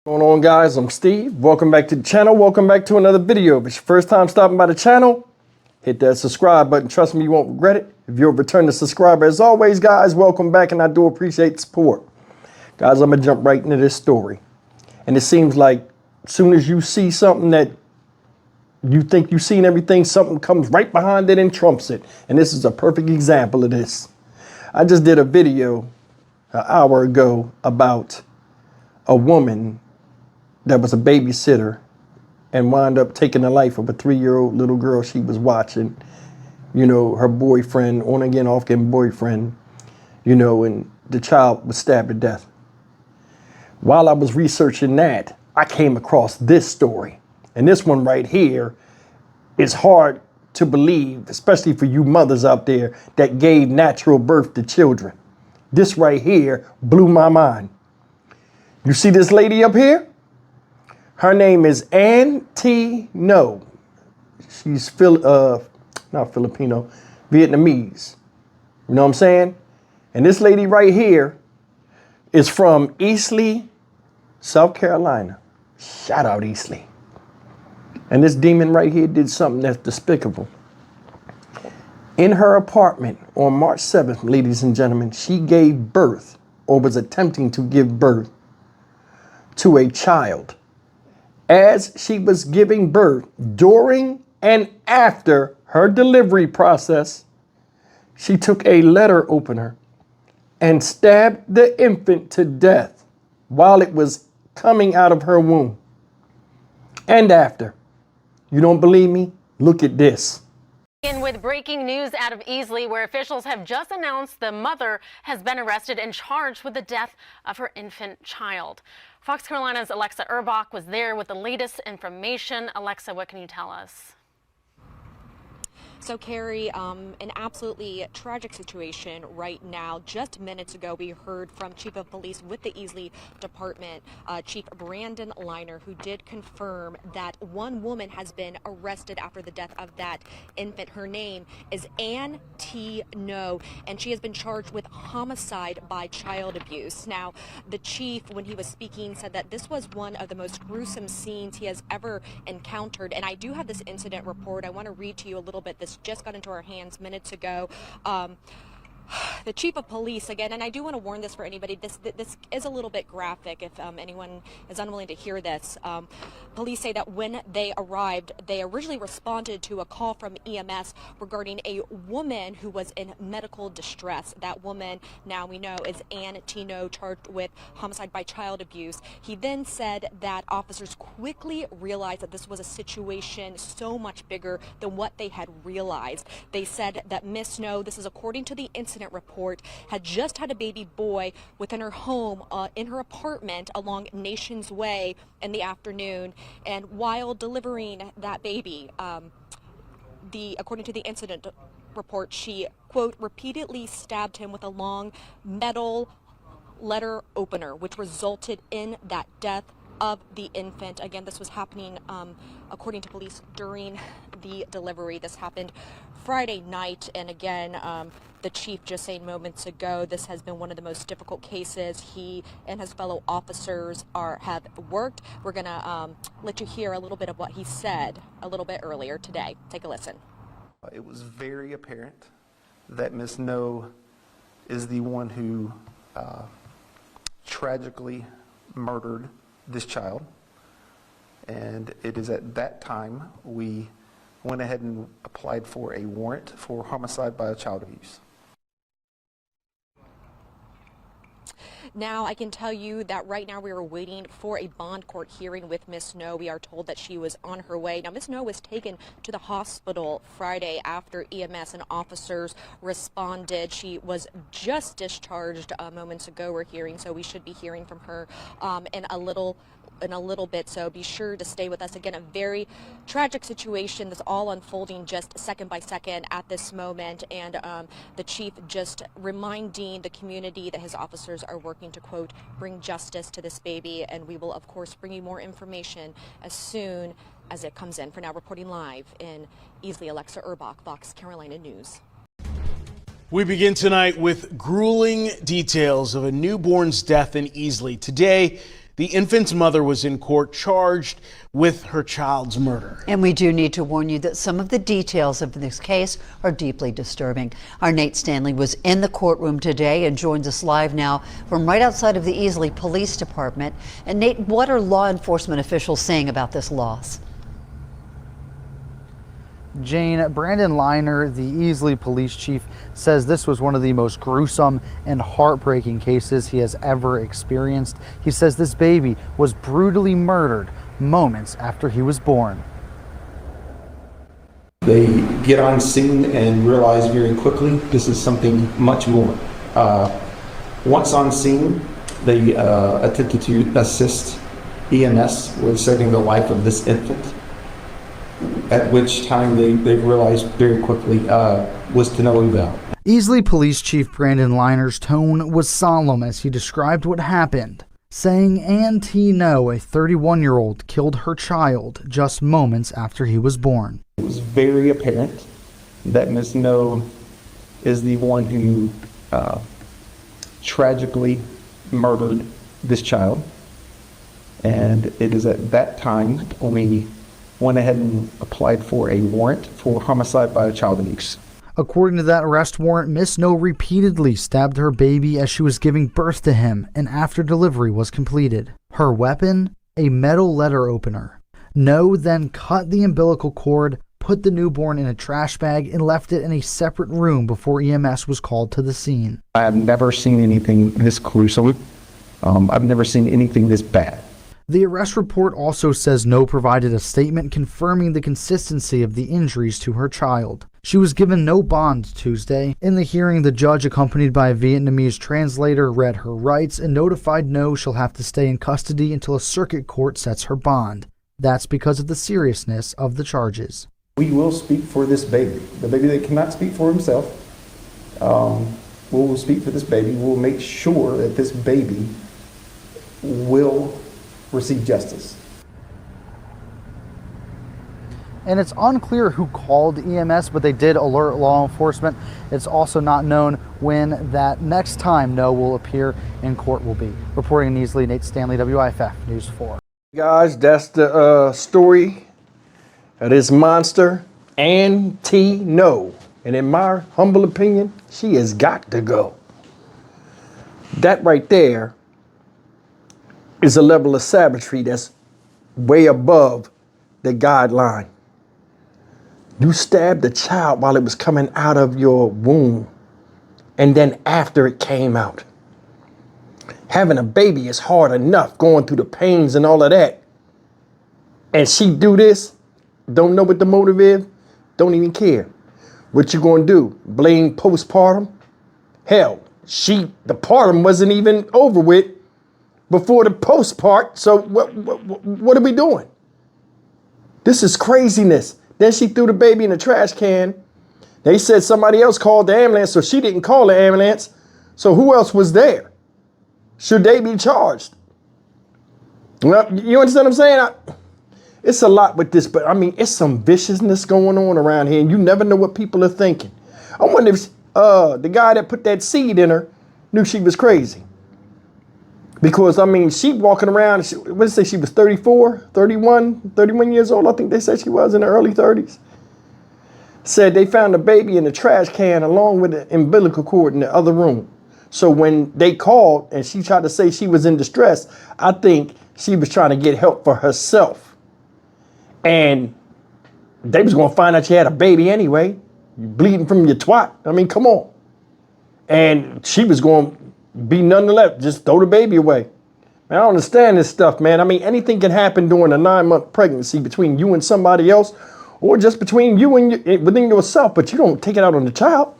What's going on, guys? I'm Steve. Welcome back to the channel. Welcome back to another video. If it's your first time stopping by the channel, hit that subscribe button. Trust me, you won't regret it. If you're a returning subscriber, as always, guys, welcome back, and I do appreciate the support. Guys, I'm gonna jump right into this story. And it seems like as soon as you see something that you think you've seen everything, something comes right behind it and trumps it. And this is a perfect example of this. I just did a video an hour ago about a woman that was a babysitter and wound up taking the life of a 3-year-old little girl she was watching. You know, her boyfriend, on again, off again boyfriend, you know, and the child was stabbed to death. While I was researching that, I came across this story. And this one right here is hard to believe, especially for you mothers out there that gave natural birth to children. This right here blew my mind. You see this lady up here? Her name is No. She's not Filipino, Vietnamese. You know what I'm saying? And this lady right here is from Easley, South Carolina. Shout out Easley. And this demon right here did something that's despicable. In her apartment on March 7th, ladies and gentlemen, she gave birth, or was attempting to give birth, to a child. As she was giving birth, during and after her delivery process, she took a letter opener and stabbed the infant to death while it was coming out of her womb. And after. You don't believe me? Look at this. In with breaking news out of Easley, where officials have just announced the mother has been arrested and charged with the death of her infant child. Fox Carolina's Alexa Urbach was there with the latest information. Alexa, what can you tell us? So, Carrie, an absolutely tragic situation right now. Just minutes ago, we heard from Chief of Police with the Easley Department, Chief Brandon Liner, who did confirm that one woman has been arrested after the death of that infant. Her name is No, and she has been charged with homicide by child abuse. Now, the chief, when he was speaking, said that this was one of the most gruesome scenes he has ever encountered. And I do have this incident report. I want to read to you a little bit. This just got into our hands minutes ago. The chief of police, again, and I do want to warn this for anybody, this is a little bit graphic if anyone is unwilling to hear this. Police say that when they arrived, they originally responded to a call from EMS regarding a woman who was in medical distress. That woman, now we know, is No, charged with homicide by child abuse. He then said that officers quickly realized that this was a situation so much bigger than what they had realized. They said that Miss No, this is according to the incident report, had just had a baby boy within her home, in her apartment along Nations Way in the afternoon. And while delivering that baby, according to the incident report, she, quote, repeatedly stabbed him with a long metal letter opener, which resulted in that death of the infant. Again, this was happening, according to police, during the delivery. This happened Friday night, and again, the chief just saying moments ago, this has been one of the most difficult cases he and his fellow officers have worked. We're gonna let you hear a little bit of what he said a little bit earlier today. Take a listen. It was very apparent that Miss No is the one who tragically murdered this child, and it is at that time we went ahead and applied for a warrant for homicide by child abuse. Now, I can tell you that right now we are waiting for a bond court hearing with Miss No. We are told that she was on her way. Now, Miss No was taken to the hospital Friday after EMS and officers responded. She was just discharged moments ago, we're hearing, so we should be hearing from her in a little bit, so be sure to stay with us. Again, a very tragic situation that's all unfolding just second by second at this moment, and the chief just reminding the community that his officers are working to, quote, bring justice to this baby, and we will, of course, bring you more information as soon as it comes in. For now, reporting live in Easley, Alexa Urbach, Fox Carolina News. We begin tonight with grueling details of a newborn's death in Easley. Today, The infant's mother was in court charged with her child's murder. And we do need to warn you that some of the details of this case are deeply disturbing. Our Nate Stanley was in the courtroom today and joins us live now from right outside of the Easley Police Department. And Nate, what are law enforcement officials saying about this loss? Jane, Brandon Liner, the Easley police chief, says this was one of the most gruesome and heartbreaking cases he has ever experienced. He says this baby was brutally murdered moments after he was born. They get on scene and realize very quickly this is something much more. Once on scene, they attempted to assist EMS with saving the life of this infant, at which time they realized very quickly was to no avail. Easley Police Chief Brandon Liner's tone was solemn as he described what happened, saying Ann T. No, a 31-year-old, killed her child just moments after he was born. It was very apparent that Ms. No is the one who tragically murdered this child, and it is at that time when we went ahead and applied for a warrant for homicide by a child abuse. According to that arrest warrant, Miss No repeatedly stabbed her baby as she was giving birth to him and after delivery was completed. Her weapon? A metal letter opener. No then cut the umbilical cord, put the newborn in a trash bag, and left it in a separate room before EMS was called to the scene. I have never seen anything this gruesome. I've never seen anything this bad. The arrest report also says No provided a statement confirming the consistency of the injuries to her child. She was given no bond Tuesday. In the hearing, the judge, accompanied by a Vietnamese translator, read her rights and notified No she'll have to stay in custody until a circuit court sets her bond. That's because of the seriousness of the charges. We will speak for this baby. The baby that cannot speak for himself, we will speak for this baby. We'll make sure that this baby will receive justice. And it's unclear who called EMS, but they did alert law enforcement. It's also not known when that next time No will appear in court will be. Reporting in Easley, Nate Stanley, WIFF News 4. Guys, that's the story of this monster, Ann T. No. And in my humble opinion, she has got to go. That right there is a level of savagery that's way above the guideline. You stabbed a child while it was coming out of your womb, and then after it came out. Having a baby is hard enough, going through the pains and all of that. And she do this, don't know what the motive is, don't even care. What you gonna do? Blame postpartum? Hell, the partum wasn't even over with before the post part, so what are we doing? This is craziness. Then she threw the baby in the trash can. They said somebody else called the ambulance, so she didn't call the ambulance. So who else was there? Should they be charged? Well, you understand what I'm saying? It's a lot with this, but I mean, it's some viciousness going on around here, and you never know what people are thinking. I wonder if the guy that put that seed in her knew she was crazy. Because, I mean, she walking around, what did they say, she was 31 years old, I think they said she was in her early 30s. Said they found the baby in the trash can along with the umbilical cord in the other room. So when they called and she tried to say she was in distress, I think she was trying to get help for herself. And they was gonna find out she had a baby anyway. You're bleeding from your twat. I mean, come on. And she was going be nonetheless, just throw the baby away. Man, I don't understand this stuff, man. I mean, anything can happen during a 9-month pregnancy between you and somebody else, or just between you and within yourself, but you don't take it out on the child.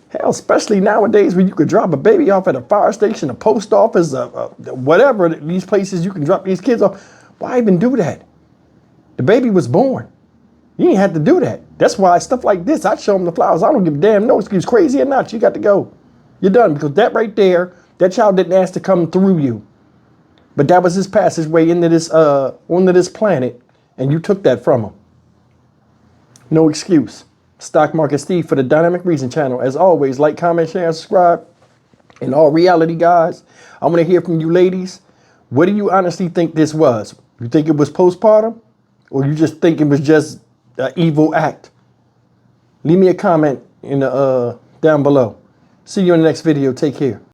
Hell, especially nowadays when you could drop a baby off at a fire station, a post office, whatever, these places you can drop these kids off. Why even do that? The baby was born. You ain't had to do that. That's why stuff like this, I show them the flowers. I don't give a damn no excuse, crazy or not, you got to go. You're done, because that right there, that child didn't ask to come through you. But that was his passageway into this onto this planet, and you took that from him. No excuse. Stock Market Steve for the Dynamic Reason channel. As always, like, comment, share, and subscribe. And all reality guys, I want to hear from you ladies. What do you honestly think this was? You think it was postpartum? Or you just think it was just an evil act? Leave me a comment in the, down below. See you in the next video. Take care.